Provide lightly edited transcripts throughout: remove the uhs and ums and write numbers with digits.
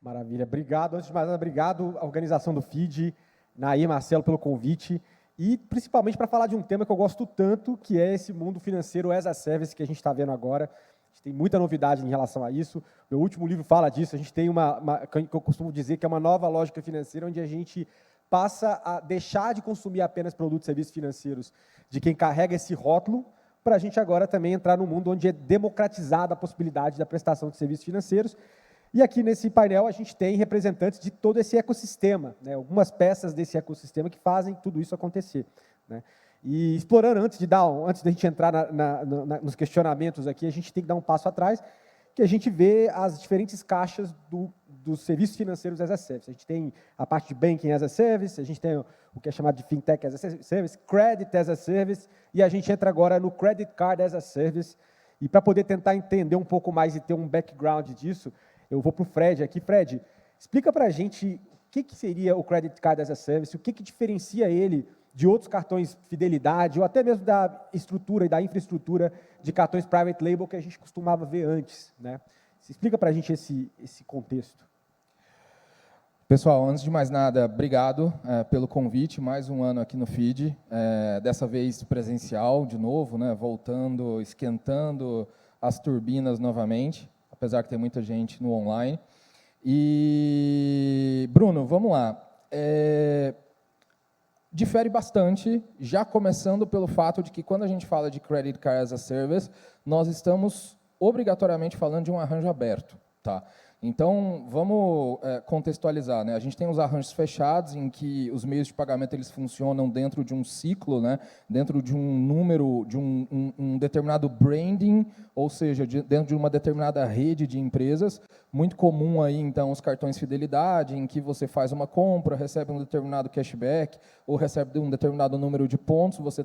Maravilha, obrigado. Antes de mais nada, obrigado à organização do FID, Nair, Marcelo, pelo convite, e principalmente para falar de um tema que eu gosto tanto, que é esse mundo financeiro as a service que a gente está vendo agora. A gente tem muita novidade em relação a isso. Meu último livro fala disso. A gente tem que eu costumo dizer que é uma nova lógica financeira, onde a gente passa a deixar de consumir apenas produtos e serviços financeiros de quem carrega esse rótulo, para a gente agora também entrar num mundo onde é democratizada a possibilidade da prestação de serviços financeiros. E aqui nesse painel a gente tem representantes de todo esse ecossistema, né, algumas peças desse ecossistema que fazem tudo isso acontecer, né. E explorando, antes da gente entrar nos questionamentos aqui, a gente tem que dar um passo atrás, que a gente vê as diferentes caixas dos serviços financeiros as a service. A gente tem a parte de banking as a service, a gente tem o que é chamado de fintech as a service, credit as a service, e a gente entra agora no credit card as a service. E para poder tentar entender um pouco mais e ter um background disso, eu vou para o Fred aqui. Fred, explica para a gente o que seria o Credit Card as a Service, o que diferencia ele de outros cartões fidelidade, ou até mesmo da estrutura e da infraestrutura de cartões private label que a gente costumava ver antes, né? Explica para a gente esse contexto. Pessoal, antes de mais nada, obrigado pelo convite, mais um ano aqui no FID, dessa vez presencial de novo, né, voltando, esquentando as turbinas novamente, apesar que tem muita gente no online. E, Bruno, vamos lá. Difere bastante, já começando pelo fato de que, quando a gente fala de Credit Card as a Service, nós estamos obrigatoriamente falando de um arranjo aberto. Tá? Então, vamos contextualizar, né? A gente tem os arranjos fechados, em que os meios de pagamento eles funcionam dentro de um ciclo, né? Dentro de um número, de um determinado branding, ou seja, dentro de uma determinada rede de empresas. Muito comum aí, então, os cartões fidelidade, em que você faz uma compra, recebe um determinado cashback, ou recebe um determinado número de pontos, você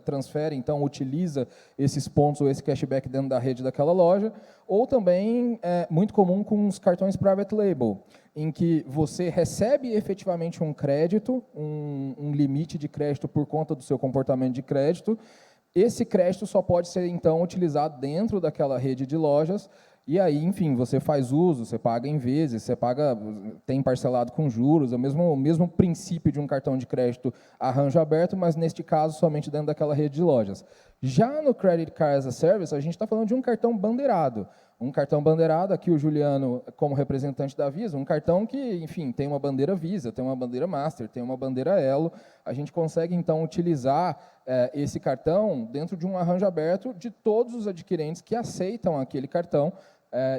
transfere, então, utiliza esses pontos ou esse cashback dentro da rede daquela loja. Ou também é muito comum com os cartões private label, em que você recebe efetivamente um crédito, um limite de crédito por conta do seu comportamento de crédito. Esse crédito só pode ser, então, utilizado dentro daquela rede de lojas. E aí, enfim, você faz uso, você paga em vezes, tem parcelado com juros, é o mesmo princípio de um cartão de crédito arranjo aberto, mas neste caso somente dentro daquela rede de lojas. Já no Credit Card as a Service, a gente está falando de um cartão bandeirado. Um cartão bandeirado, aqui o Juliano como representante da Visa, um cartão que, enfim, tem uma bandeira Visa, tem uma bandeira Master, tem uma bandeira Elo. A gente consegue, então, utilizar esse cartão dentro de um arranjo aberto de todos os adquirentes que aceitam aquele cartão.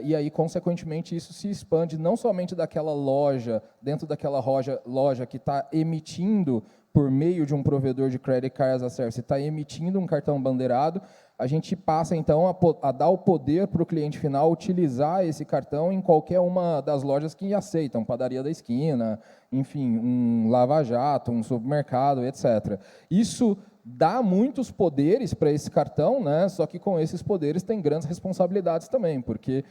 E aí, consequentemente, isso se expande não somente daquela loja, dentro daquela loja que está emitindo, por meio de um provedor de Credit Card as a Service, está emitindo um cartão bandeirado, a gente passa, então, a dar o poder para o cliente final utilizar esse cartão em qualquer uma das lojas que aceitam, padaria da esquina, enfim, um lava-jato, um supermercado, etc. Isso dá muitos poderes para esse cartão, né? Só que com esses poderes tem grandes responsabilidades também, porque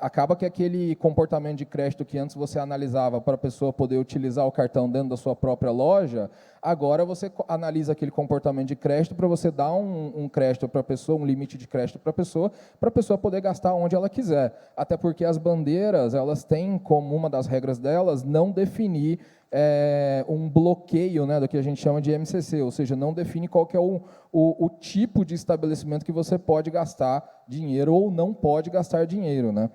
acaba que aquele comportamento de crédito que antes você analisava para a pessoa poder utilizar o cartão dentro da sua própria loja, agora você analisa aquele comportamento de crédito para você dar um crédito para a pessoa, um limite de crédito para a pessoa poder gastar onde ela quiser. Até porque as bandeiras, elas têm como uma das regras delas não definir um bloqueio, né, do que a gente chama de MCC, ou seja, não define qual que é o tipo de estabelecimento que você pode gastar dinheiro ou não pode gastar dinheiro, né?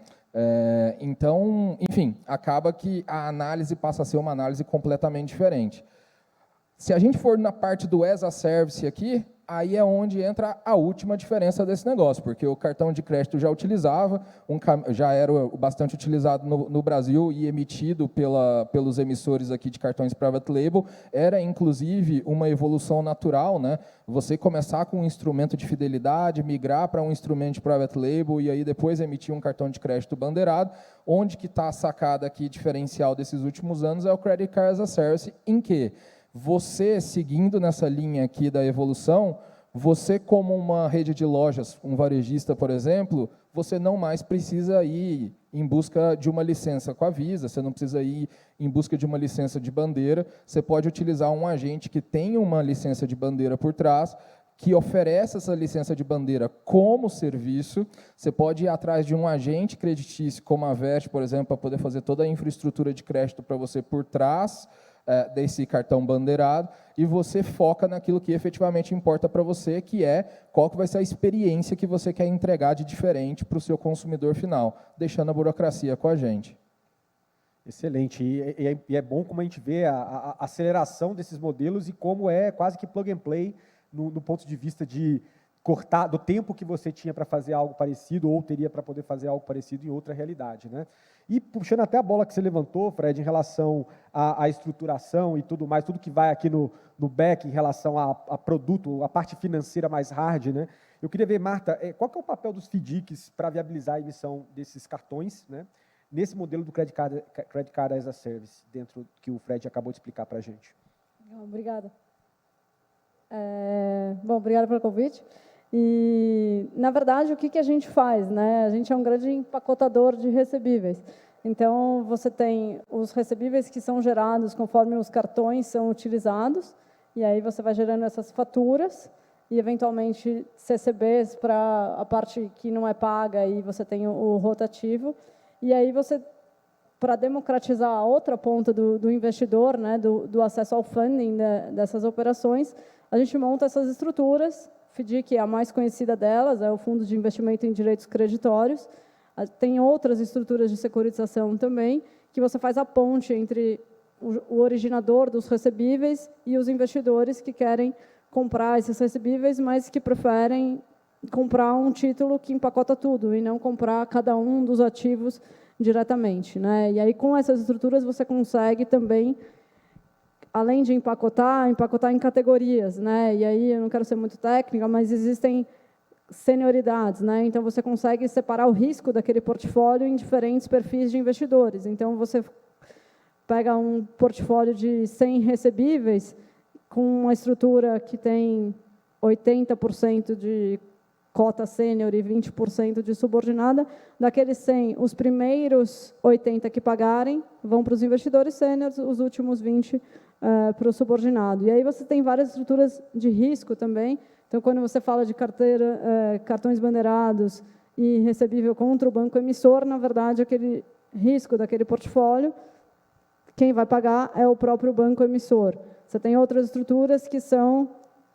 Então, enfim, acaba que a análise passa a ser uma análise completamente diferente. Se a gente for na parte do as a Service aqui, aí é onde entra a última diferença desse negócio, porque o cartão de crédito já já era bastante utilizado no Brasil e emitido pelos emissores aqui de cartões private label, era inclusive uma evolução natural, né? Você começar com um instrumento de fidelidade, migrar para um instrumento de private label e aí depois emitir um cartão de crédito bandeirado. Onde que está a sacada aqui diferencial desses últimos anos é o Credit Card as a Service, em que você, seguindo nessa linha aqui da evolução, você, como uma rede de lojas, um varejista, por exemplo, você não mais precisa ir em busca de uma licença com a Visa, você não precisa ir em busca de uma licença de bandeira, você pode utilizar um agente que tem uma licença de bandeira por trás, que oferece essa licença de bandeira como serviço. Você pode ir atrás de um agente creditício como a Vert, por exemplo, para poder fazer toda a infraestrutura de crédito para você por trás desse cartão bandeirado, e você foca naquilo que efetivamente importa para você, que é qual que vai ser a experiência que você quer entregar de diferente para o seu consumidor final, deixando a burocracia com a gente. Excelente. E é bom como a gente vê a aceleração desses modelos e como é quase que plug and play no ponto de vista de cortar do tempo que você tinha para fazer algo parecido ou teria para poder fazer algo parecido em outra realidade, né? E puxando até a bola que você levantou, Fred, em relação à estruturação e tudo mais, tudo que vai aqui no back em relação a produto, a parte financeira mais hard, né? Eu queria ver, Marta, qual que é o papel dos FDICs para viabilizar a emissão desses cartões, né? Nesse modelo do Credit Card as a Service, dentro que o Fred acabou de explicar para a gente. Obrigada. Bom, obrigada pelo convite. E, na verdade, o que a gente faz, né? A gente é um grande empacotador de recebíveis. Então, você tem os recebíveis que são gerados conforme os cartões são utilizados, e aí você vai gerando essas faturas, e, eventualmente, CCBs para a parte que não é paga, e você tem o rotativo. E aí você, para democratizar a outra ponta do investidor, né, do acesso ao funding dessas operações, a gente monta essas estruturas. FDIC é a mais conhecida delas, é o Fundo de Investimento em Direitos Creditórios. Tem outras estruturas de securitização também, que você faz a ponte entre o originador dos recebíveis e os investidores que querem comprar esses recebíveis, mas que preferem comprar um título que empacota tudo e não comprar cada um dos ativos diretamente, né? E aí, com essas estruturas, você consegue também, além de empacotar em categorias, né? E aí, eu não quero ser muito técnica, mas existem senioridades, né? Então, você consegue separar o risco daquele portfólio em diferentes perfis de investidores. Então, você pega um portfólio de 100 recebíveis com uma estrutura que tem 80% de cota sênior e 20% de subordinada. Daqueles 100, os primeiros 80 que pagarem vão para os investidores sêniores, os últimos 20 para o subordinado. E aí você tem várias estruturas de risco também. Então, quando você fala de carteira, cartões bandeirados e recebível contra o banco emissor, na verdade, aquele risco daquele portfólio, quem vai pagar é o próprio banco emissor. Você tem outras estruturas que são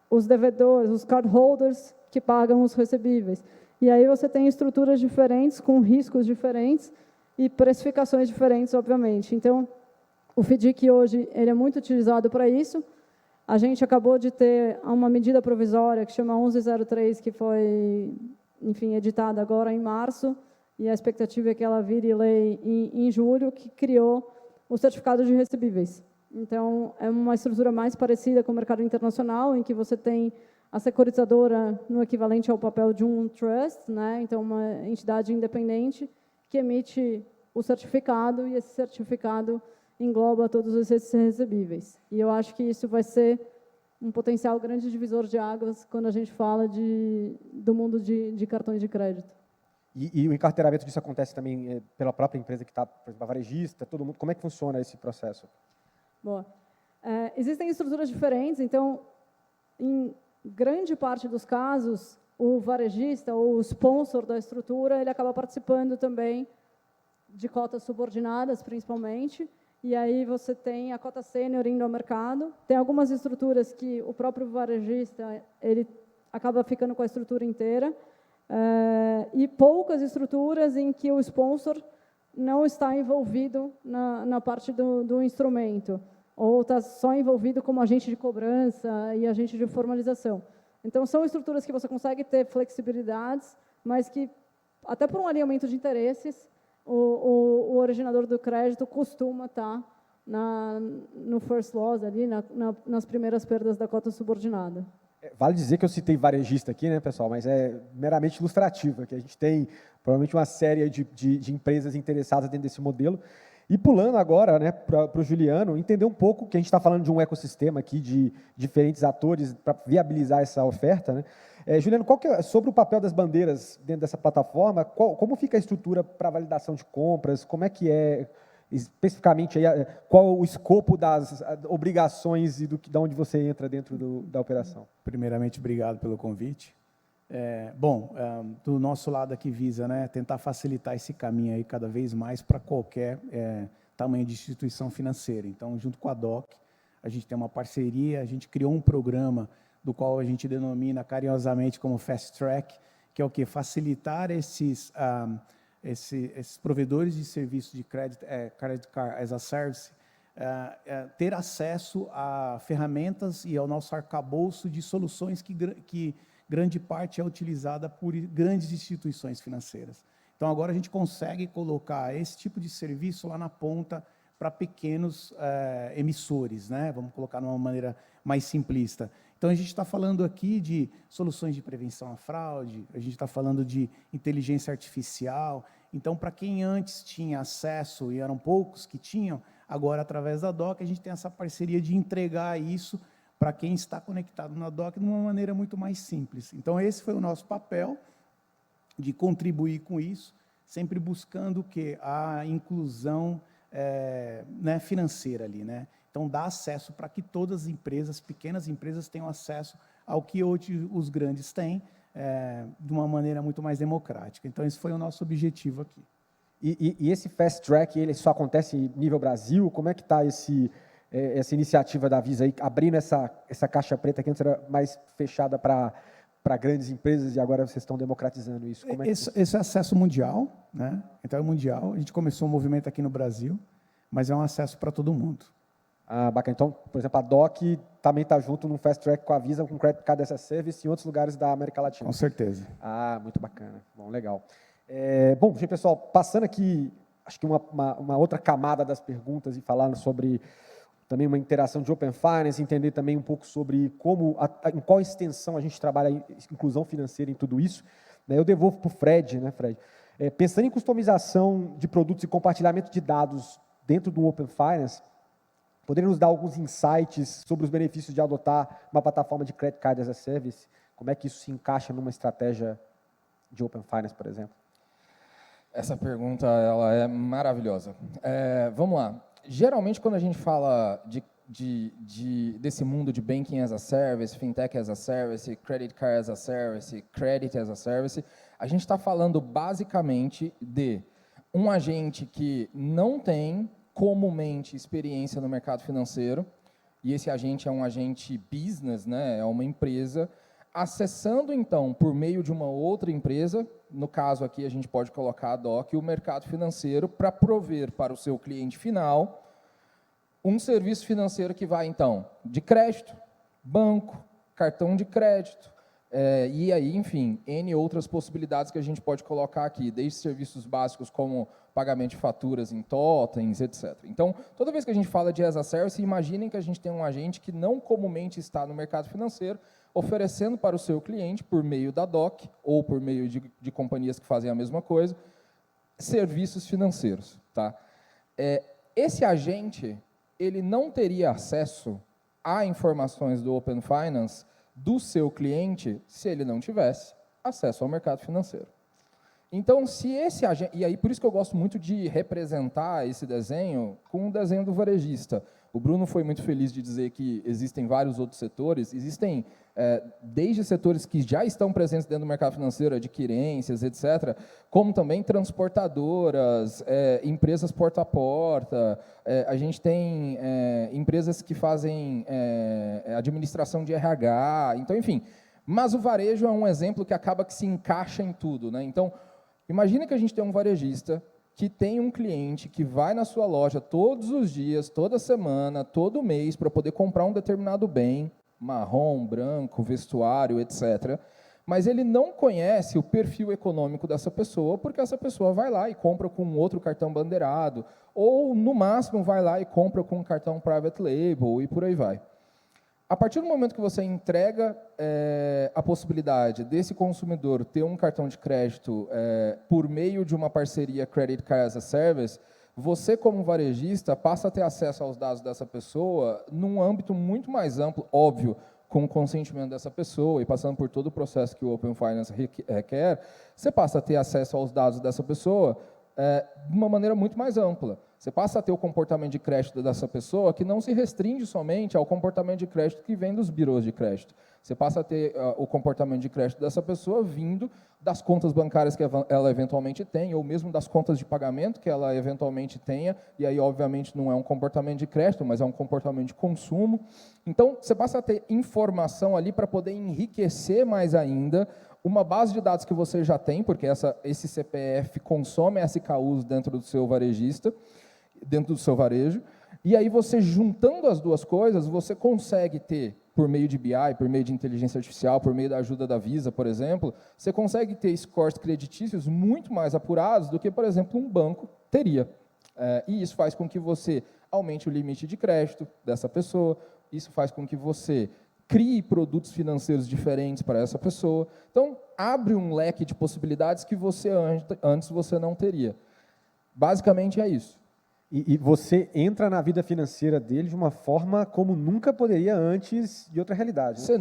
os devedores, os cardholders, que pagam os recebíveis. E aí você tem estruturas diferentes, com riscos diferentes e precificações diferentes, obviamente. Então, o FDIC hoje ele é muito utilizado para isso. A gente acabou de ter uma medida provisória que chama 1103, que foi, enfim, editada agora em março, e a expectativa é que ela vire lei em julho, que criou o certificado de recebíveis. Então, é uma estrutura mais parecida com o mercado internacional, em que você tem a securitizadora no equivalente ao papel de um trust, né? Então, uma entidade independente que emite o certificado, e esse certificado engloba todos esses recebíveis. E eu acho que isso vai ser um potencial grande divisor de águas quando a gente fala do mundo de cartões de crédito. E o encarteiramento disso acontece também pela própria empresa que está, por exemplo, a varejista, todo mundo. Como é que funciona esse processo? Boa. Existem estruturas diferentes, então, em grande parte dos casos, o varejista ou o sponsor da estrutura, ele acaba participando também de cotas subordinadas, principalmente, e aí você tem a cota sênior indo ao mercado. Tem algumas estruturas que o próprio varejista, ele acaba ficando com a estrutura inteira, e poucas estruturas em que o sponsor não está envolvido na parte do instrumento, ou está só envolvido como agente de cobrança e agente de formalização. Então, são estruturas que você consegue ter flexibilidades, mas que, até por um alinhamento de interesses, o originador do crédito costuma estar no first loss, ali, nas primeiras perdas da cota subordinada. Vale dizer que eu citei varejista aqui, né, pessoal, mas é meramente ilustrativa, que a gente tem provavelmente uma série de empresas interessadas dentro desse modelo. E pulando agora, né, para o Juliano, entender um pouco que a gente está falando de um ecossistema aqui de diferentes atores para viabilizar essa oferta, né? Juliano, sobre o papel das bandeiras dentro dessa plataforma, como fica a estrutura para validação de compras, como é que é, especificamente aí, qual o escopo das obrigações e de onde você entra dentro da operação. Primeiramente, obrigado pelo convite. Do nosso lado aqui visa, né, tentar facilitar esse caminho aí cada vez mais para qualquer tamanho de instituição financeira. Então, junto com a DOC, a gente tem uma parceria, a gente criou um programa do qual a gente denomina carinhosamente como Fast Track, que é o quê? Facilitar esses provedores de serviços de credit card as a service, ter acesso a ferramentas e ao nosso arcabouço de soluções que grande parte é utilizada por grandes instituições financeiras. Então, agora a gente consegue colocar esse tipo de serviço lá na ponta para pequenos emissores, né? Vamos colocar de uma maneira mais simplista. Então, a gente está falando aqui de soluções de prevenção à fraude, a gente está falando de inteligência artificial. Então, para quem antes tinha acesso, e eram poucos que tinham, agora, através da DOC, a gente tem essa parceria de entregar isso para quem está conectado na DOC de uma maneira muito mais simples. Então, esse foi o nosso papel, de contribuir com isso, sempre buscando o quê? A inclusão né, financeira ali, né? Então, dá acesso para que todas as empresas, pequenas empresas, tenham acesso ao que hoje os grandes têm, de uma maneira muito mais democrática. Então, esse foi o nosso objetivo aqui. E esse Fast Track, ele só acontece em nível Brasil? Como é que está essa iniciativa da Visa aí, abrindo essa caixa preta que antes era mais fechada para grandes empresas e agora vocês estão democratizando isso? Como é esse é acesso mundial, né? Então, é mundial. A gente começou um movimento aqui no Brasil, mas é um acesso para todo mundo. Ah, bacana. Então, por exemplo, a DOC também está junto num Fast Track com a Visa, com o Credit Card as a Service em outros lugares da América Latina. Com certeza. Ah, muito bacana. Bom, legal. Bom, gente, pessoal, passando aqui, acho que uma outra camada das perguntas e falando sobre também uma interação de Open Finance, entender também um pouco sobre em qual extensão a gente trabalha a inclusão financeira em tudo isso. Eu devolvo para o Fred, né, Fred? Pensando em customização de produtos e compartilhamento de dados dentro do Open Finance, poderia nos dar alguns insights sobre os benefícios de adotar uma plataforma de Credit Card as a Service? Como é que isso se encaixa numa estratégia de Open Finance, por exemplo? Essa pergunta ela é maravilhosa. Vamos lá. Geralmente, quando a gente fala desse mundo de Banking as a Service, Fintech as a Service, Credit Card as a Service, Credit as a Service, a gente está falando basicamente de um agente que não tem comumente experiência no mercado financeiro, e esse agente é um agente business, né, é uma empresa, acessando, então, por meio de uma outra empresa, no caso aqui a gente pode colocar a DOC, o mercado financeiro, para prover para o seu cliente final um serviço financeiro que vai, então, de crédito, banco, cartão de crédito, e aí, enfim, N outras possibilidades que a gente pode colocar aqui, desde serviços básicos como pagamento de faturas em totens, etc. Então, toda vez que a gente fala de as a Service, imaginem que a gente tem um agente que não comumente está no mercado financeiro, oferecendo para o seu cliente, por meio da DOC, ou por meio de companhias que fazem a mesma coisa, serviços financeiros. Tá? Esse agente, ele não teria acesso a informações do Open Finance do seu cliente se ele não tivesse acesso ao mercado financeiro. Então, se esse agente... E aí, por isso que eu gosto muito de representar esse desenho com o desenho do varejista. O Bruno foi muito feliz de dizer que existem vários outros setores. Existem, desde setores que já estão presentes dentro do mercado financeiro, adquirências, etc., como também transportadoras, empresas porta a porta. A gente tem empresas que fazem administração de RH. Então, enfim. Mas o varejo é um exemplo que acaba que se encaixa em tudo, né? Então, imagina que a gente tem um varejista que tem um cliente que vai na sua loja todos os dias, toda semana, todo mês, para poder comprar um determinado bem, marrom, branco, vestuário, etc. Mas ele não conhece o perfil econômico dessa pessoa, porque essa pessoa vai lá e compra com outro cartão bandeirado, ou, no máximo, vai lá e compra com um cartão private label, e por aí vai. A partir do momento que você entrega a possibilidade desse consumidor ter um cartão de crédito por meio de uma parceria Credit Card as a Service, você, como varejista, passa a ter acesso aos dados dessa pessoa num âmbito muito mais amplo, óbvio, com o consentimento dessa pessoa e passando por todo o processo que o Open Finance requer, você passa a ter acesso aos dados dessa pessoa de uma maneira muito mais ampla. Você passa a ter o comportamento de crédito dessa pessoa que não se restringe somente ao comportamento de crédito que vem dos birôs de crédito. Você passa a ter o comportamento de crédito dessa pessoa vindo das contas bancárias que ela eventualmente tem, ou mesmo das contas de pagamento que ela eventualmente tenha, e aí, obviamente, não é um comportamento de crédito, mas é um comportamento de consumo. Então, você passa a ter informação ali para poder enriquecer mais ainda uma base de dados que você já tem, porque esse CPF consome SKUs dentro do seu varejista, dentro do seu varejo, e aí você, juntando as duas coisas, você consegue ter, por meio de BI, por meio de inteligência artificial, por meio da ajuda da Visa, por exemplo, você consegue ter scores creditícios muito mais apurados do que, por exemplo, um banco teria. E isso faz com que você aumente o limite de crédito dessa pessoa, isso faz com que você crie produtos financeiros diferentes para essa pessoa. Então, abre um leque de possibilidades que você antes você não teria. Basicamente é isso. E você entra na vida financeira dele de uma forma como nunca poderia antes de outra realidade. Né?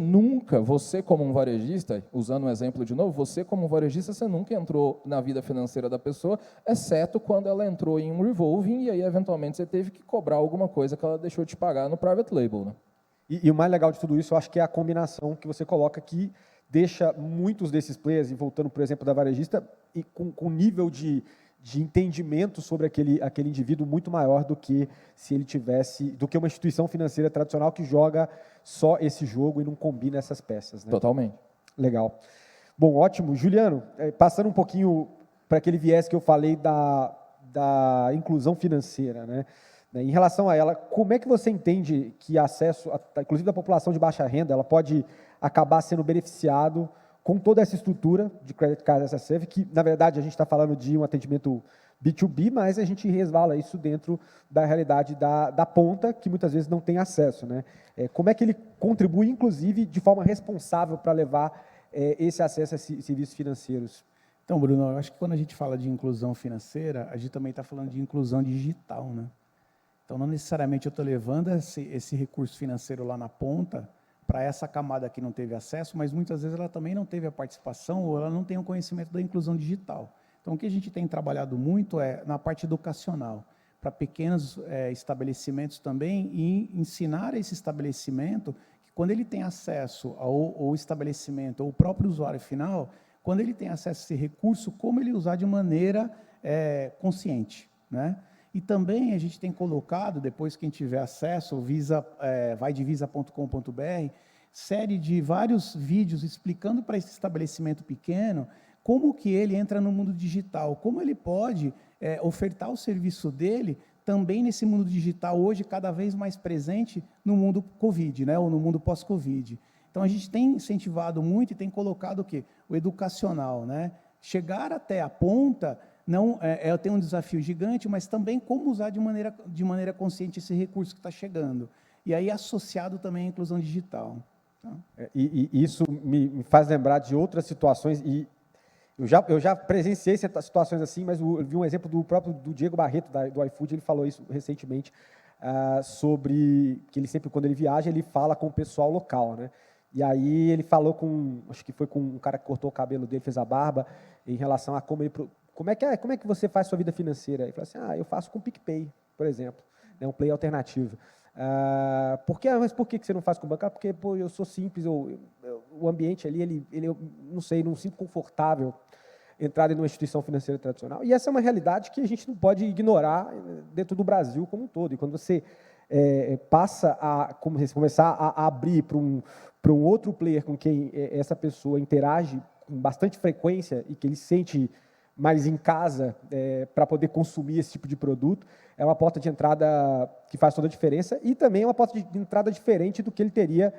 Você como um varejista, usando um exemplo de novo, você como um varejista, você nunca entrou na vida financeira da pessoa, exceto quando ela entrou em um revolving e aí, eventualmente, você teve que cobrar alguma coisa que ela deixou de pagar no private label. Né? E o mais legal de tudo isso, eu acho que é a combinação que você coloca que deixa muitos desses players, e voltando, por exemplo, da varejista, e com nível de entendimento sobre aquele indivíduo muito maior do que se ele tivesse, do que uma instituição financeira tradicional que joga só esse jogo e não combina essas peças. Né? Totalmente. Legal. Bom, ótimo. Juliano, passando um pouquinho para aquele viés que eu falei da inclusão financeira, né? Em relação a ela, como é que você entende que acesso, inclusive da população de baixa renda, ela pode acabar sendo beneficiado com toda essa estrutura de Credit Card as a Service, que, na verdade, a gente está falando de um atendimento B2B, mas a gente resvala isso dentro da realidade da ponta, que muitas vezes não tem acesso. Né? Como é que ele contribui, inclusive, de forma responsável para levar esse acesso a serviços financeiros? Então, Bruno, eu acho que quando a gente fala de inclusão financeira, a gente também está falando de inclusão digital. Né? Então, não necessariamente eu estou levando esse recurso financeiro lá na ponta para essa camada que não teve acesso, mas muitas vezes ela também não teve a participação ou ela não tem o conhecimento da inclusão digital. Então, o que a gente tem trabalhado muito é na parte educacional, para pequenos estabelecimentos também, e ensinar esse estabelecimento que quando ele tem acesso ao estabelecimento, ou o próprio usuário final, quando ele tem acesso a esse recurso, como ele usar de maneira consciente, né? E também a gente tem colocado, depois quem tiver acesso, vaidevisa.com.br, série de vários vídeos explicando para esse estabelecimento pequeno como que ele entra no mundo digital, como ele pode ofertar o serviço dele também nesse mundo digital, hoje cada vez mais presente no mundo Covid, né, ou no mundo pós-Covid. Então, a gente tem incentivado muito e tem colocado o quê? O educacional, né? Chegar até a ponta não tem um desafio gigante, mas também como usar de maneira consciente esse recurso que está chegando. E aí associado também à inclusão digital. Tá? E isso me faz lembrar de outras situações, e eu já presenciei situações assim, mas eu vi um exemplo do Diego Barreto, do iFood, ele falou isso recentemente, sobre que ele sempre, quando ele viaja, ele fala com o pessoal local, né? E aí ele falou acho que foi com um cara que cortou o cabelo dele, fez a barba, em relação a como é que você faz sua vida financeira? Ele falou assim, eu faço com o PicPay, por exemplo, né, um play alternativo. Mas por que você não faz com o banco? Porque eu sou simples, o ambiente ali, eu não sei, não sinto confortável entrar em uma instituição financeira tradicional. E essa é uma realidade que a gente não pode ignorar dentro do Brasil como um todo. E quando você passa a começar a abrir para um outro player com quem essa pessoa interage com bastante frequência e que ele sente mais em casa para poder consumir esse tipo de produto, é uma porta de entrada que faz toda a diferença e também é uma porta de entrada diferente do que ele teria,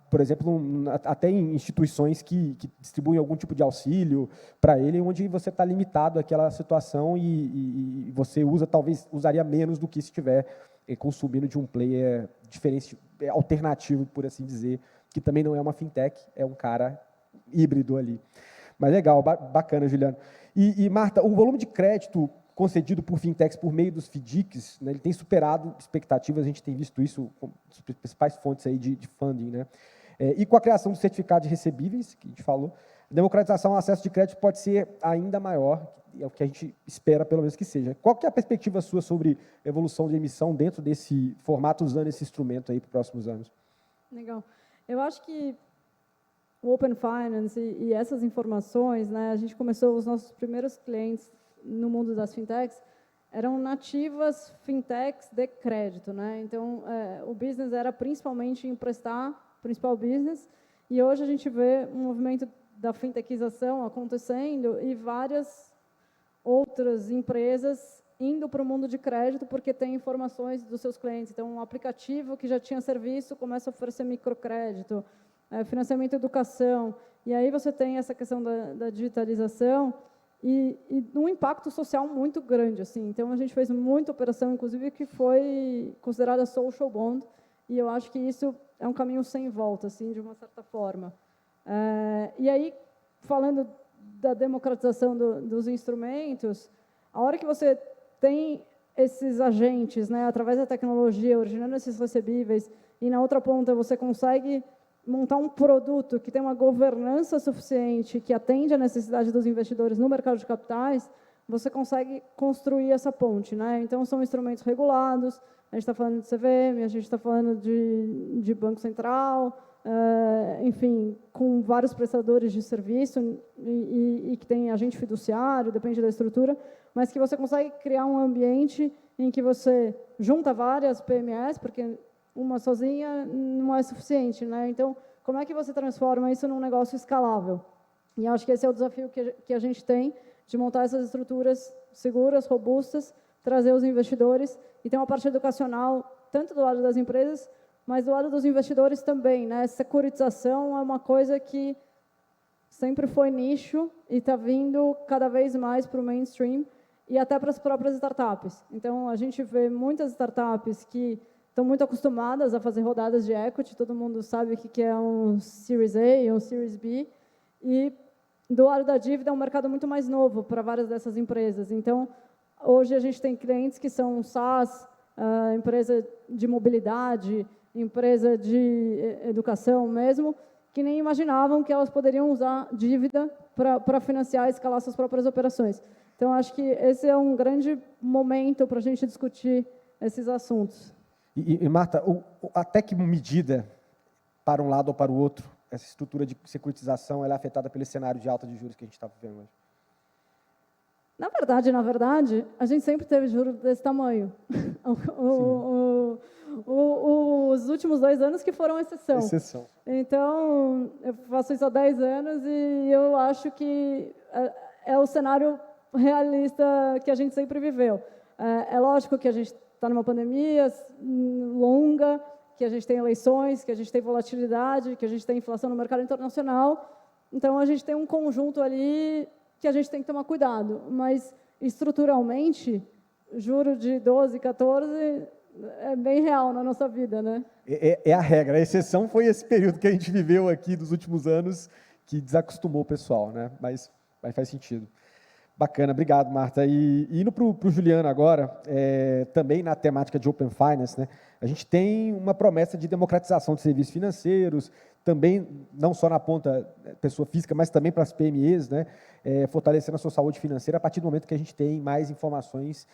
por exemplo, até em instituições que distribuem algum tipo de auxílio para ele, onde você está limitado àquela situação e você talvez usaria menos do que se estiver consumindo de um player diferente, alternativo, por assim dizer, que também não é uma fintech, é um cara híbrido ali. Mas legal, bacana, Juliano. E Marta, o volume de crédito concedido por fintechs por meio dos FDICs, né, ele tem superado expectativas, a gente tem visto isso com as principais fontes aí de funding, né? E com a criação do certificado de recebíveis, que a gente falou, a democratização ao acesso de crédito pode ser ainda maior, é o que a gente espera, pelo menos, que seja. Qual que é a perspectiva sua sobre evolução de emissão dentro desse formato, usando esse instrumento aí para os próximos anos? Legal. Eu acho que o Open Finance e essas informações, né, a gente começou, os nossos primeiros clientes no mundo das fintechs eram nativas fintechs de crédito, né? Então, o business era principalmente emprestar, principal business, e hoje a gente vê um movimento da fintechização acontecendo e várias outras empresas indo para o mundo de crédito porque tem informações dos seus clientes. Então, um aplicativo que já tinha serviço começa a oferecer microcrédito, financiamento e educação. E aí você tem essa questão da digitalização e um impacto social muito grande, assim. Então, a gente fez muita operação, inclusive, que foi considerada social bond, e eu acho que isso é um caminho sem volta, assim, de uma certa forma. E aí, falando da democratização dos instrumentos, a hora que você tem esses agentes, né, através da tecnologia, originando esses recebíveis, e na outra ponta você consegue montar um produto que tem uma governança suficiente, que atende à necessidade dos investidores no mercado de capitais, você consegue construir essa ponte, né? Então, são instrumentos regulados, a gente está falando de CVM, a gente está falando de Banco Central, enfim, com vários prestadores de serviço e que tem agente fiduciário, depende da estrutura, mas que você consegue criar um ambiente em que você junta várias PMEs, porque uma sozinha não é suficiente, né? Então, como é que você transforma isso num negócio escalável? E acho que esse é o desafio que a gente tem, de montar essas estruturas seguras, robustas, trazer os investidores e ter uma parte educacional, tanto do lado das empresas, mas do lado dos investidores também, né? Securitização é uma coisa que sempre foi nicho e está vindo cada vez mais para o mainstream e até para as próprias startups. Então, a gente vê muitas startups que estão muito acostumadas a fazer rodadas de equity, todo mundo sabe o que é um Series A, um Series B, e do lado da dívida é um mercado muito mais novo para várias dessas empresas. Então, hoje a gente tem clientes que são SaaS, empresa de mobilidade, empresa de educação mesmo, que nem imaginavam que elas poderiam usar dívida para financiar e escalar suas próprias operações. Então, acho que esse é um grande momento para a gente discutir esses assuntos. E Marta, até que medida, para um lado ou para o outro, essa estrutura de securitização ela é afetada pelo cenário de alta de juros que a gente está vivendo hoje? Na verdade, a gente sempre teve juros desse tamanho. Os últimos 2 anos que foram exceção. Então, eu faço isso há 10 anos e eu acho que é o cenário realista que a gente sempre viveu. É lógico que a gente está numa pandemia longa, que a gente tem eleições, que a gente tem volatilidade, que a gente tem inflação no mercado internacional. Então, a gente tem um conjunto ali que a gente tem que tomar cuidado. Mas, estruturalmente, juro de 12, 14 é bem real na nossa vida, né? É a regra. A exceção foi esse período que a gente viveu aqui dos últimos anos, que desacostumou o pessoal, né? Mas faz sentido. Bacana, obrigado, Marta. E indo para o Juliano agora, também na temática de Open Finance, né, a gente tem uma promessa de democratização de serviços financeiros, também não só na ponta pessoa física, mas também para as PMEs, né, fortalecendo a sua saúde financeira a partir do momento que a gente tem mais informações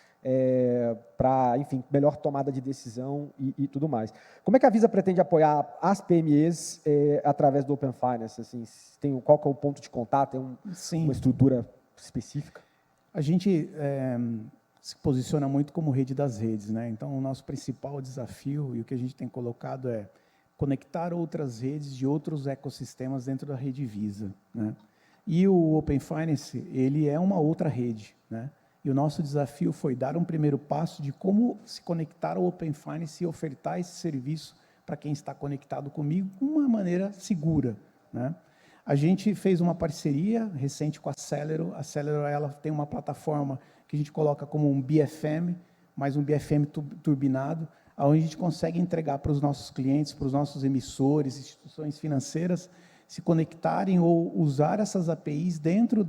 para, enfim, melhor tomada de decisão e tudo mais. Como é que a Visa pretende apoiar as PMEs através do Open Finance? Assim, qual que é o ponto de contato? Tem uma estrutura específica? A gente se posiciona muito como rede das redes, né? Então, o nosso principal desafio e o que a gente tem colocado é conectar outras redes de outros ecossistemas dentro da rede Visa, né? E o Open Finance, ele é uma outra rede, né? E o nosso desafio foi dar um primeiro passo de como se conectar ao Open Finance e ofertar esse serviço para quem está conectado comigo de uma maneira segura, né? A gente fez uma parceria recente com a Celero. A Celero ela tem uma plataforma que a gente coloca como um BFM, mais um BFM turbinado, onde a gente consegue entregar para os nossos clientes, para os nossos emissores, instituições financeiras, se conectarem ou usar essas APIs dentro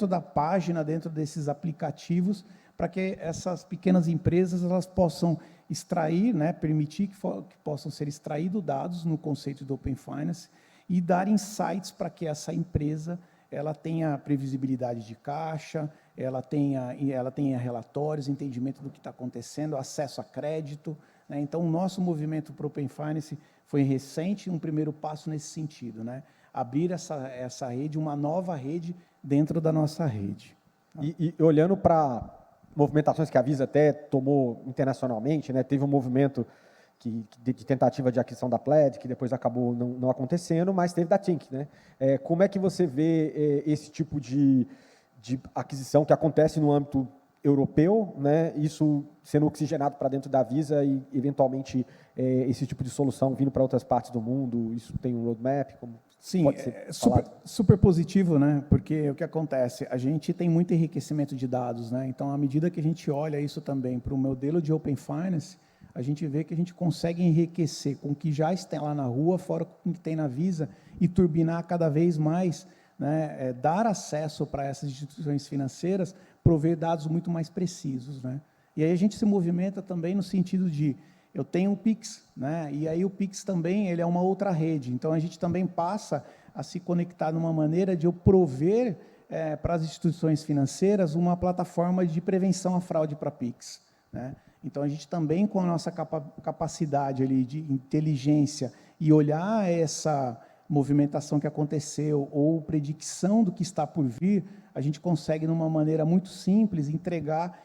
da página, dentro desses aplicativos, para que essas pequenas empresas elas possam extrair, né, permitir que possam ser extraídos dados no conceito do Open Finance, e dar insights para que essa empresa ela tenha previsibilidade de caixa, ela tenha relatórios, entendimento do que está acontecendo, acesso a crédito, né? Então, o nosso movimento para o Open Finance foi recente, um primeiro passo nesse sentido, né? Abrir essa rede, uma nova rede dentro da nossa rede. E olhando para movimentações que a Visa até tomou internacionalmente, né? Teve um movimento de tentativa de aquisição da Plaid, que depois acabou não acontecendo, mas teve da Tink, né? Como é que você vê esse tipo de aquisição que acontece no âmbito europeu, né? Isso sendo oxigenado para dentro da Visa e, eventualmente, esse tipo de solução vindo para outras partes do mundo? Isso tem um roadmap? Como Sim, pode ser super positivo, né? Porque o que acontece? A gente tem muito enriquecimento de dados, né? Então, à medida que a gente olha isso também para o modelo de Open Finance, a gente vê que a gente consegue enriquecer com o que já está lá na rua, fora com o que tem na Visa, e turbinar cada vez mais, né? Dar acesso para essas instituições financeiras, prover dados muito mais precisos, né? E aí a gente se movimenta também no sentido de, eu tenho um Pix, né? E aí o Pix também ele é uma outra rede, então a gente também passa a se conectar numa maneira de eu prover para as instituições financeiras uma plataforma de prevenção à fraude para Pix, né? Então, a gente também, com a nossa capacidade ali de inteligência e olhar essa movimentação que aconteceu ou predicção do que está por vir, a gente consegue, de uma maneira muito simples, entregar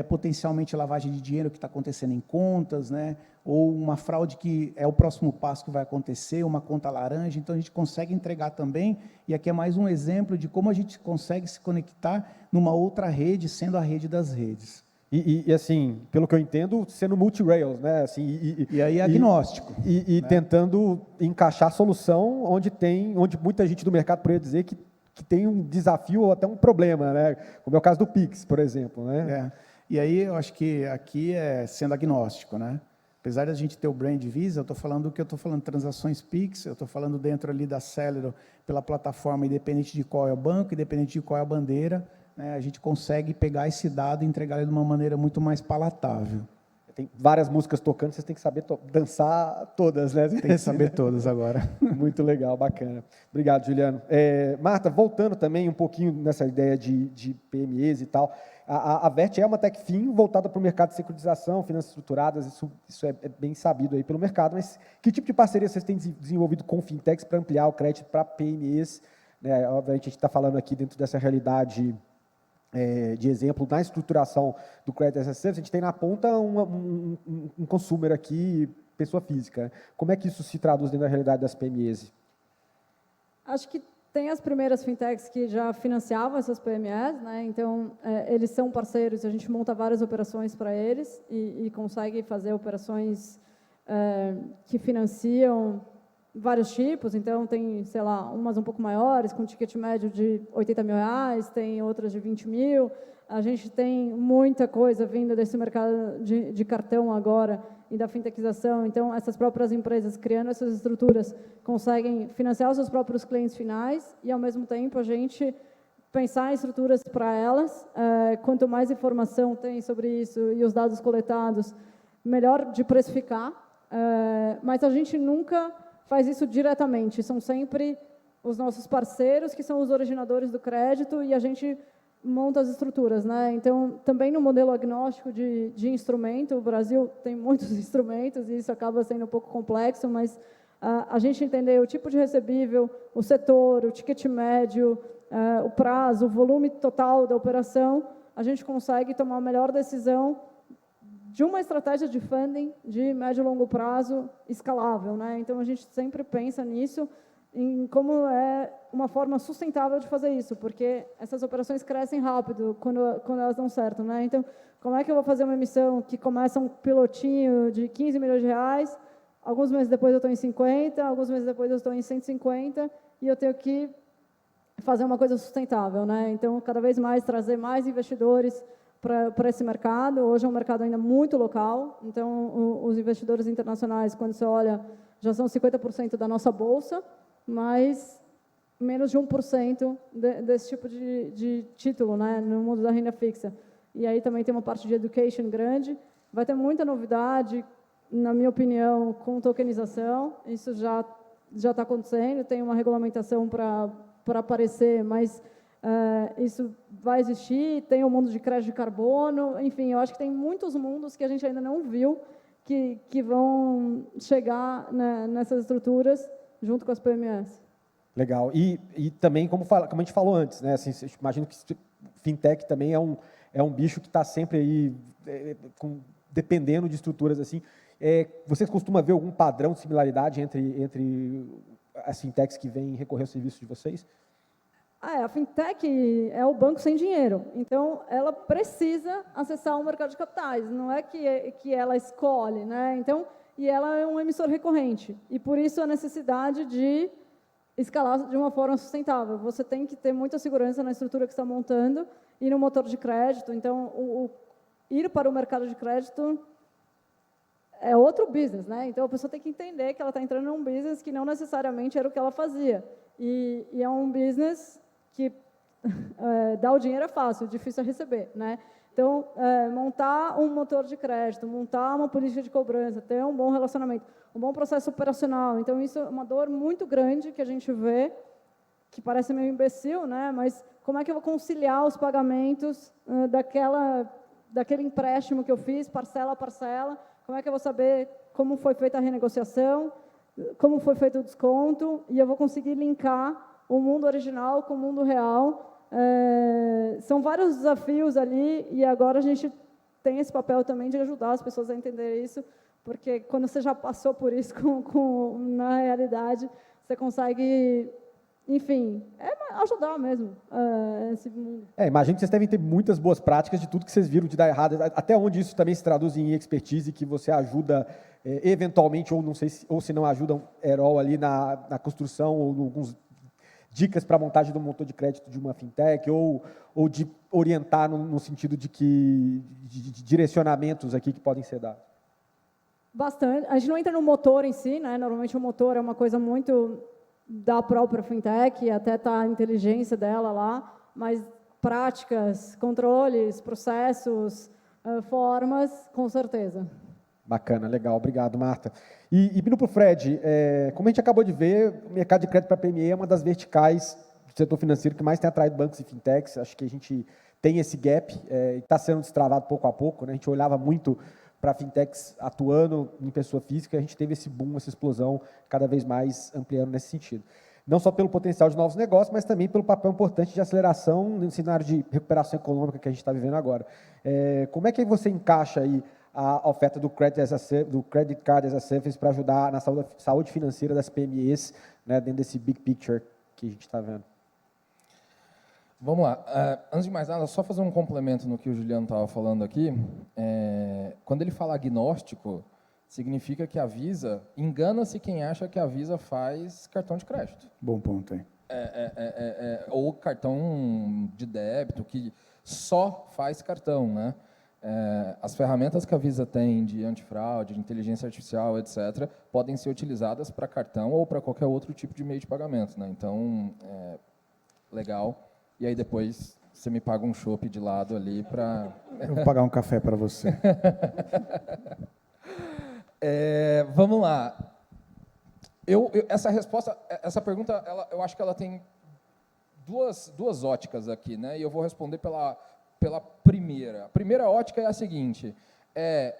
potencialmente lavagem de dinheiro que está acontecendo em contas, né? Ou uma fraude que é o próximo passo que vai acontecer, uma conta laranja. Então, a gente consegue entregar também, e aqui é mais um exemplo de como a gente consegue se conectar numa outra rede, sendo a rede das redes. E assim, pelo que eu entendo, sendo multi-rails, né? Assim, e aí agnóstico. E né? Tentando encaixar solução onde muita gente do mercado poderia dizer que tem um desafio ou até um problema, né? Como é o caso do Pix, por exemplo, né? E aí eu acho que aqui é sendo agnóstico, né? Apesar de a gente ter o brand Visa, eu estou falando transações Pix, eu estou falando dentro ali da Celero pela plataforma, independente de qual é o banco, independente de qual é a bandeira, né, a gente consegue pegar esse dado e entregar ele de uma maneira muito mais palatável. Tem várias músicas tocando, vocês têm que saber dançar todas, né? Tem que saber todas agora. Muito legal, bacana. Obrigado, Juliano. Marta, voltando também um pouquinho nessa ideia de PMEs e tal, a Vert é uma TechFin voltada para o mercado de securitização, finanças estruturadas, isso é bem sabido aí pelo mercado, mas que tipo de parceria vocês têm desenvolvido com fintechs para ampliar o crédito para PMEs? Né? Obviamente, a gente está falando aqui dentro dessa realidade de exemplo, na estruturação do Credit as a Service, a gente tem na ponta um consumer aqui, pessoa física. Como é que isso se traduz dentro da realidade das PMEs? Acho que tem as primeiras fintechs que já financiavam essas PMEs, né? Então, eles são parceiros, a gente monta várias operações para eles e consegue fazer operações que financiam vários tipos, então tem, sei lá, umas um pouco maiores, com ticket médio de R$80 mil, tem outras de 20 mil, a gente tem muita coisa vindo desse mercado de cartão agora e da fintechização, então essas próprias empresas criando essas estruturas conseguem financiar os seus próprios clientes finais e, ao mesmo tempo, a gente pensar em estruturas para elas, quanto mais informação tem sobre isso e os dados coletados, melhor de precificar, mas a gente nunca faz isso diretamente, são sempre os nossos parceiros que são os originadores do crédito e a gente monta as estruturas, né? Então, também no modelo agnóstico de instrumento, o Brasil tem muitos instrumentos e isso acaba sendo um pouco complexo, mas a gente entender o tipo de recebível, o setor, o ticket médio, o prazo, o volume total da operação, a gente consegue tomar a melhor decisão de uma estratégia de funding de médio e longo prazo escalável, né? Então, a gente sempre pensa nisso, em como é uma forma sustentável de fazer isso, porque essas operações crescem rápido quando elas dão certo, né? Então, como é que eu vou fazer uma emissão que começa um pilotinho de 15 milhões de reais, alguns meses depois eu estou em 50, alguns meses depois eu estou em 150, e eu tenho que fazer uma coisa sustentável, né? Então, cada vez mais trazer mais investidores para esse mercado. Hoje é um mercado ainda muito local, então os investidores internacionais, quando você olha, já são 50% da nossa bolsa, mas menos de 1% desse tipo de título, né, no mundo da renda fixa. E aí também tem uma parte de education grande. Vai ter muita novidade, na minha opinião, com tokenização. Isso já está acontecendo. Tem uma regulamentação para para aparecer, mas isso vai existir. Tem o mundo de crédito de carbono, enfim, eu acho que tem muitos mundos que a gente ainda não viu que vão chegar, né, nessas estruturas junto com as PMEs. Legal. E também, como a gente falou antes, né? Assim, eu imagino que fintech também é um bicho que está sempre aí dependendo de estruturas assim. Você costuma ver algum padrão de similaridade entre as fintechs que vêm recorrer ao serviço de vocês? A fintech é o banco sem dinheiro, então ela precisa acessar o mercado de capitais, não é que ela escolhe, né? Então, e ela é um emissor recorrente, e por isso a necessidade de escalar de uma forma sustentável. Você tem que ter muita segurança na estrutura que está montando e no motor de crédito. Então, ir para o mercado de crédito é outro business, né? Então, a pessoa tem que entender que ela está entrando num business que não necessariamente era o que ela fazia. E é um business que dar o dinheiro é fácil, difícil é receber, né? Então, montar um motor de crédito, montar uma política de cobrança, ter um bom relacionamento, um bom processo operacional. Então, isso é uma dor muito grande que a gente vê, que parece meio imbecil, né? Mas como é que eu vou conciliar os pagamentos daquele empréstimo que eu fiz, parcela a parcela? Como é que eu vou saber como foi feita a renegociação, como foi feito o desconto, e eu vou conseguir linkar o mundo original com o mundo real? São vários desafios ali, e agora a gente tem esse papel também de ajudar as pessoas a entenderem isso, porque quando você já passou por isso na realidade, você consegue, enfim, ajudar mesmo esse mundo. Imagino que vocês devem ter muitas boas práticas de tudo que vocês viram de dar errado, até onde isso também se traduz em expertise, que você ajuda eventualmente, ou não sei ou se não ajudam at all ali na construção, ou alguns dicas para a montagem do motor de crédito de uma fintech, ou de orientar no sentido de direcionamentos aqui que podem ser dados? Bastante. A gente não entra no motor em si, né? Normalmente o motor é uma coisa muito da própria fintech, até está a inteligência dela lá, mas práticas, controles, processos, formas, com certeza. Bacana, legal. Obrigado, Marta. E vindo para o Fred, como a gente acabou de ver, o mercado de crédito para PME é uma das verticais do setor financeiro que mais tem atraído bancos e fintechs. Acho que a gente tem esse gap e está sendo destravado pouco a pouco, né? A gente olhava muito para fintechs atuando em pessoa física, a gente teve esse boom, essa explosão, cada vez mais ampliando nesse sentido. Não só pelo potencial de novos negócios, mas também pelo papel importante de aceleração no cenário de recuperação econômica que a gente está vivendo agora. Como é que você encaixa aí a oferta do Credit Card as a Service para ajudar na saúde financeira das PMEs, né, dentro desse big picture que a gente está vendo? Vamos lá. Antes de mais nada, só fazer um complemento no que o Juliano estava falando aqui. Quando ele fala agnóstico, significa que a Visa, engana-se quem acha que a Visa faz cartão de crédito. Bom ponto, hein? Ou cartão de débito, que só faz cartão, né? As ferramentas que a Visa tem de antifraude, de inteligência artificial, etc., podem ser utilizadas para cartão ou para qualquer outro tipo de meio de pagamento, né? Então, legal. E aí depois você me paga um chopp de lado ali para... Eu vou pagar um café para você. Vamos lá. Essa pergunta, eu acho que ela tem duas óticas aqui, né? E eu vou responder pela primeira. A primeira ótica é a seguinte: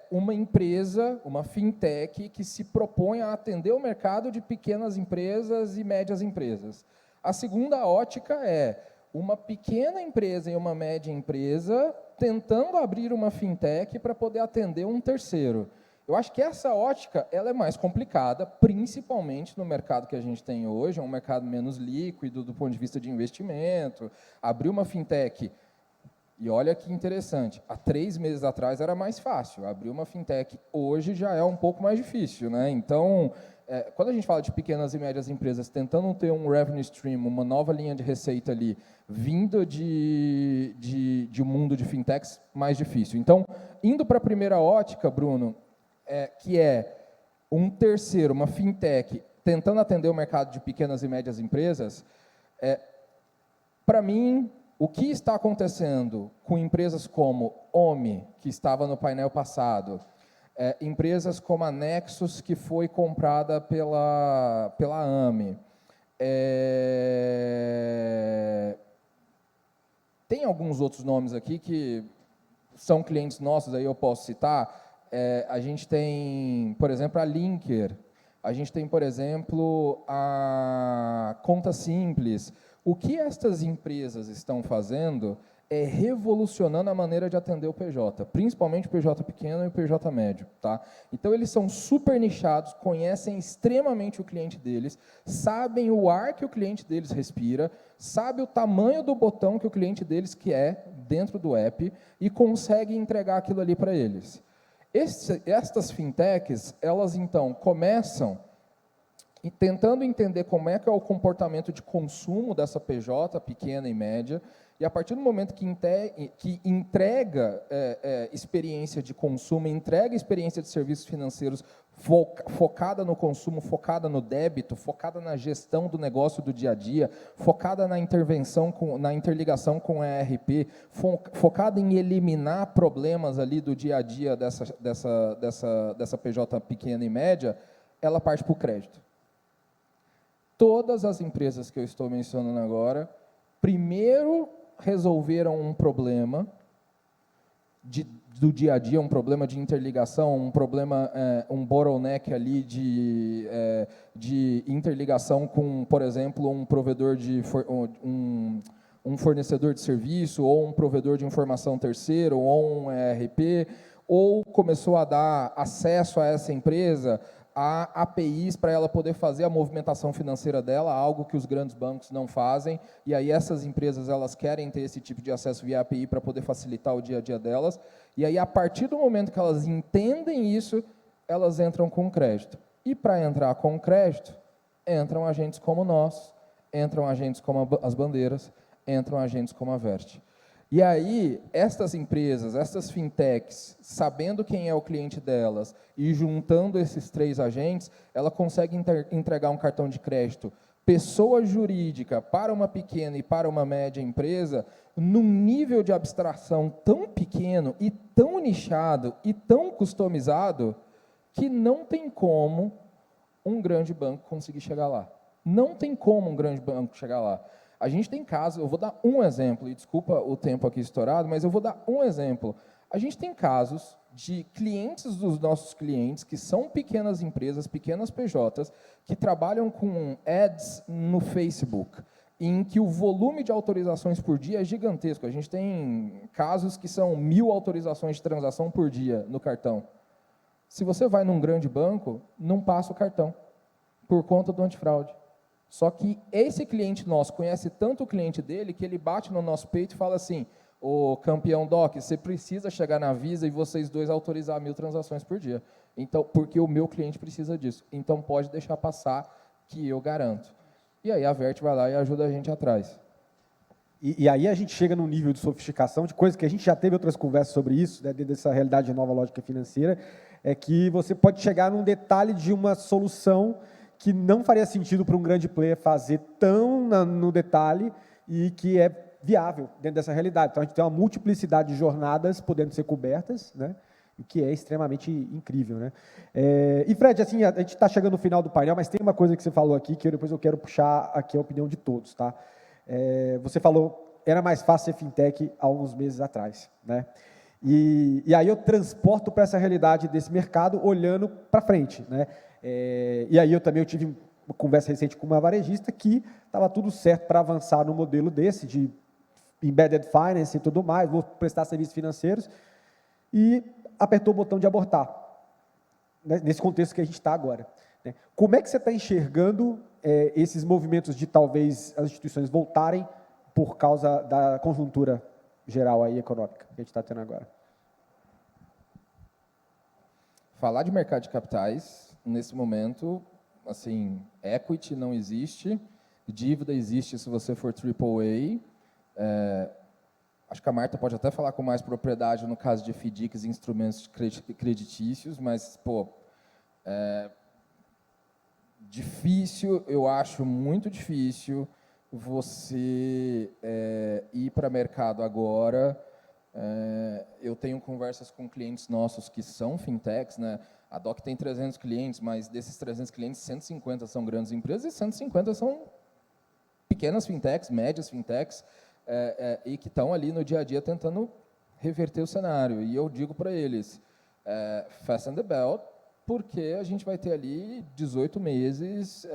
uma empresa, uma fintech, que se propõe a atender o mercado de pequenas empresas e médias empresas. A segunda ótica é uma pequena empresa e uma média empresa tentando abrir uma fintech para poder atender um terceiro. Eu acho que essa ótica ela é mais complicada, principalmente no mercado que a gente tem hoje, é um mercado menos líquido do ponto de vista de investimento. Abrir uma fintech, e olha que interessante, há 3 meses atrás era mais fácil, abrir uma fintech hoje já é um pouco mais difícil, né? Então, quando a gente fala de pequenas e médias empresas tentando ter um revenue stream, uma nova linha de receita ali, vindo de um mundo de fintechs, mais difícil. Então, indo para a primeira ótica, Bruno, que é um terceiro, uma fintech, tentando atender o mercado de pequenas e médias empresas, para mim, o que está acontecendo com empresas como OMI, que estava no painel passado, empresas como a Nexus, que foi comprada pela AME, Tem alguns outros nomes aqui que são clientes nossos, aí eu posso citar. A gente tem, por exemplo, a Linker, a gente tem, por exemplo, a Conta Simples. O que estas empresas estão fazendo é revolucionando a maneira de atender o PJ, principalmente o PJ pequeno e o PJ médio. Tá? Então, eles são super nichados, conhecem extremamente o cliente deles, sabem o ar que o cliente deles respira, sabe o tamanho do botão que o cliente deles quer dentro do app e consegue entregar aquilo ali para eles. Estas fintechs, elas então começam tentando entender como é que é o comportamento de consumo dessa PJ pequena e média, e a partir do momento que entrega experiência de consumo, entrega experiência de serviços financeiros focada no consumo, focada no débito, focada na gestão do negócio do dia a dia, focada na intervenção, na interligação com a ERP, focada em eliminar problemas ali do dia a dia dessa PJ pequena e média, ela parte para o crédito. Todas as empresas que eu estou mencionando agora, primeiro resolveram um problema do dia a dia, um problema de interligação, um problema, um bottleneck ali de interligação com, por exemplo, um provedor um fornecedor de serviço, ou um provedor de informação terceiro, ou um ERP, ou começou a dar acesso a essa empresa a APIs para ela poder fazer a movimentação financeira dela, algo que os grandes bancos não fazem, e aí essas empresas elas querem ter esse tipo de acesso via API para poder facilitar o dia a dia delas, e aí a partir do momento que elas entendem isso, elas entram com crédito. E para entrar com crédito, entram agentes como nós, entram agentes como as bandeiras, entram agentes como a Vert. E aí, estas empresas, estas fintechs, sabendo quem é o cliente delas e juntando esses três agentes, ela consegue entregar um cartão de crédito pessoa jurídica para uma pequena e para uma média empresa num nível de abstração tão pequeno e tão nichado e tão customizado que não tem como um grande banco conseguir chegar lá. Não tem como um grande banco chegar lá. A gente tem casos, eu vou dar um exemplo, e desculpa o tempo aqui estourado, mas eu vou dar um exemplo. A gente tem casos de clientes dos nossos clientes, que são pequenas empresas, pequenas PJs, que trabalham com ads no Facebook, em que o volume de autorizações por dia é gigantesco. A gente tem casos que são 1000 autorizações de transação por dia no cartão. Se você vai num grande banco, não passa o cartão, por conta do antifraude. Só que esse cliente nosso conhece tanto o cliente dele que ele bate no nosso peito e fala assim: ô campeão Doc, você precisa chegar na Visa e vocês dois autorizar 1000 transações por dia. Então, porque o meu cliente precisa disso. Então, pode deixar passar que eu garanto. E aí a Vert vai lá e ajuda a gente atrás. E aí a gente chega num nível de sofisticação, de coisas que a gente já teve outras conversas sobre isso, né, dentro dessa realidade de nova lógica financeira, é que você pode chegar num detalhe de uma solução que não faria sentido para um grande player fazer tão no detalhe e que é viável dentro dessa realidade. Então, a gente tem uma multiplicidade de jornadas podendo ser cobertas, né? O que é extremamente incrível, né? E, Fred, assim, a gente está chegando no final do painel, mas tem uma coisa que você falou aqui que depois eu quero puxar aqui a opinião de todos, tá? Você falou, era mais fácil ser fintech há alguns meses atrás, né? E aí eu transporto para essa realidade desse mercado olhando para frente, né? E aí eu tive uma conversa recente com uma varejista que estava tudo certo para avançar no modelo desse, de embedded finance e tudo mais, vou prestar serviços financeiros, e apertou o botão de abortar, né, nesse contexto que a gente está agora. Né? Como é que você está enxergando esses movimentos de talvez as instituições voltarem por causa da conjuntura geral aí econômica que a gente está tendo agora? Falar de mercado de capitais, nesse momento, assim, equity não existe, dívida existe se você for AAA. Acho que a Marta pode até falar com mais propriedade no caso de FDICs e instrumentos creditícios, mas, difícil, eu acho muito difícil você ir para mercado agora. Eu tenho conversas com clientes nossos que são fintechs, né? A DOC tem 300 clientes, mas desses 300 clientes, 150 são grandes empresas e 150 são pequenas fintechs, médias fintechs, e que estão ali no dia a dia tentando reverter o cenário. E eu digo para eles, fasten the belt, porque a gente vai ter ali 18 meses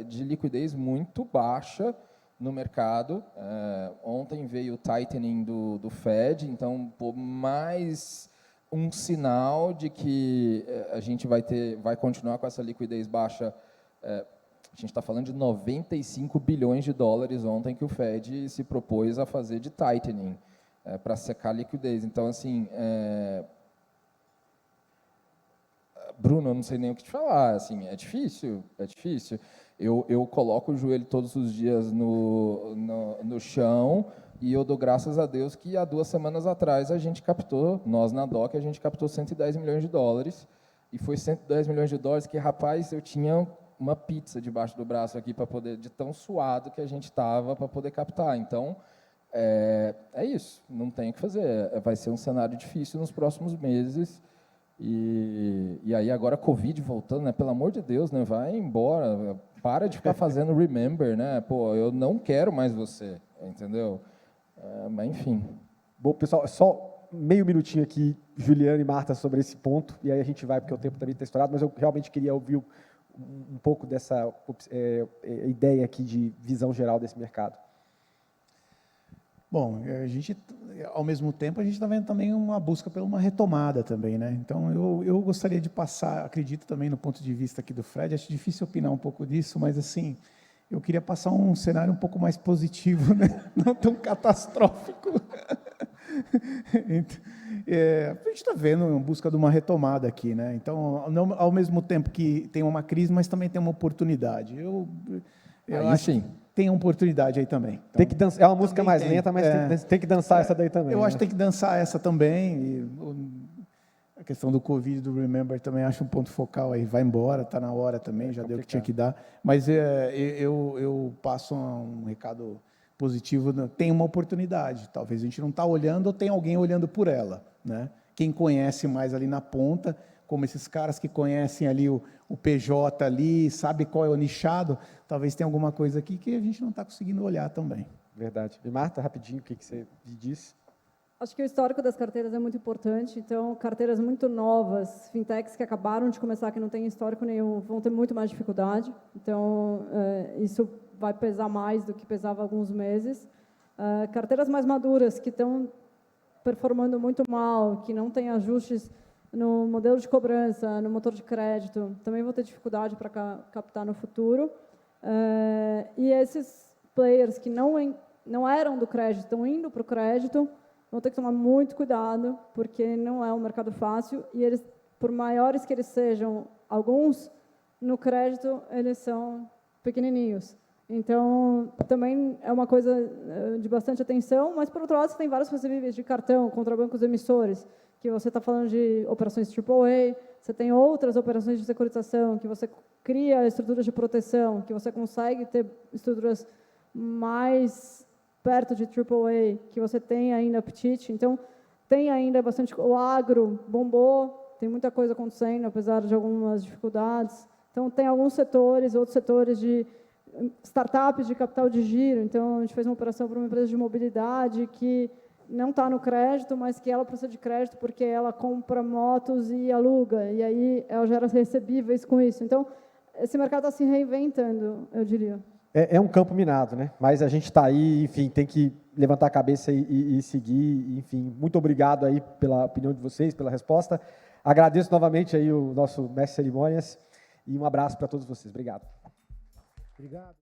de liquidez muito baixa no mercado. Ontem veio o tightening do Fed, então mais um sinal de que a gente vai continuar com essa liquidez baixa. A gente está falando de 95 bilhões de dólares ontem que o Fed se propôs a fazer de tightening para secar a liquidez. Então, assim, Bruno, eu não sei nem o que te falar, assim, é difícil. Eu coloco o joelho todos os dias no chão e eu dou graças a Deus que há 2 semanas atrás nós na DOC, a gente captou 110 milhões de dólares, e foi 110 milhões de dólares que, rapaz, eu tinha uma pizza debaixo do braço aqui para poder, de tão suado que a gente estava para poder captar. Então, é isso, não tem o que fazer, vai ser um cenário difícil nos próximos meses. E aí agora a Covid voltando, né? Pelo amor de Deus, né? Vai embora, para de ficar fazendo remember, né? Pô, eu não quero mais você, entendeu? Mas enfim. Bom, pessoal, só meio minutinho aqui, Juliana e Marta, sobre esse ponto, e aí a gente vai, porque o tempo também está estourado, mas eu realmente queria ouvir um pouco dessa ideia aqui de visão geral desse mercado. Bom, a gente, ao mesmo tempo, a gente está vendo também uma busca por uma retomada também, né? Então, eu gostaria de passar, acredito também no ponto de vista aqui do Fred, acho difícil opinar um pouco disso, mas assim, eu queria passar um cenário um pouco mais positivo, né? Não tão catastrófico. A gente está vendo uma busca de uma retomada aqui, né? Então, não, ao mesmo tempo que tem uma crise, mas também tem uma oportunidade. Eu acho sim. que tem uma oportunidade aí também. Então, Tem que dançar, é uma música mais lenta, mas tem que dançar essa daí também. Eu acho né? que tem que dançar essa também. E a questão do Covid, do Remember, também acho um ponto focal aí. Vai embora, está na hora também, já deu o que tinha que dar. Mas eu passo um recado positivo. Tem uma oportunidade. Talvez a gente não está olhando ou tem alguém olhando por ela, né? Quem conhece mais ali na ponta, como esses caras que conhecem ali o PJ ali, sabe qual é o nichado, talvez tenha alguma coisa aqui que a gente não está conseguindo olhar também. Verdade. E Marta, rapidinho, o que você disse? Acho que o histórico das carteiras é muito importante, então carteiras muito novas, fintechs que acabaram de começar, que não têm histórico nenhum, vão ter muito mais dificuldade, então isso vai pesar mais do que pesava há alguns meses. Carteiras mais maduras, que estão performando muito mal, que não têm ajustes no modelo de cobrança, no motor de crédito, também vão ter dificuldade para captar no futuro. E esses players que não eram do crédito, estão indo para o crédito, vão ter que tomar muito cuidado, porque não é um mercado fácil, e eles, por maiores que eles sejam, alguns, no crédito, eles são pequenininhos. Então, também é uma coisa de bastante atenção, mas, por outro lado, você tem vários recebíveis de cartão contra bancos emissores, que você está falando de operações AAA, você tem outras operações de securitização, que você cria estruturas de proteção, que você consegue ter estruturas mais perto de AAA, que você tem ainda apetite. Então, tem ainda bastante... O agro bombou, tem muita coisa acontecendo, apesar de algumas dificuldades. Então, tem alguns setores, outros setores de startups de capital de giro. Então, a gente fez uma operação para uma empresa de mobilidade que não está no crédito, mas que ela precisa de crédito porque ela compra motos e aluga, e aí ela gera recebíveis com isso. Então, esse mercado está se reinventando, eu diria. É um campo minado, né? Mas a gente está aí, enfim, tem que levantar a cabeça e seguir. Enfim, muito obrigado aí pela opinião de vocês, pela resposta. Agradeço novamente aí o nosso mestre de cerimônias e um abraço para todos vocês. Obrigado. Obrigado.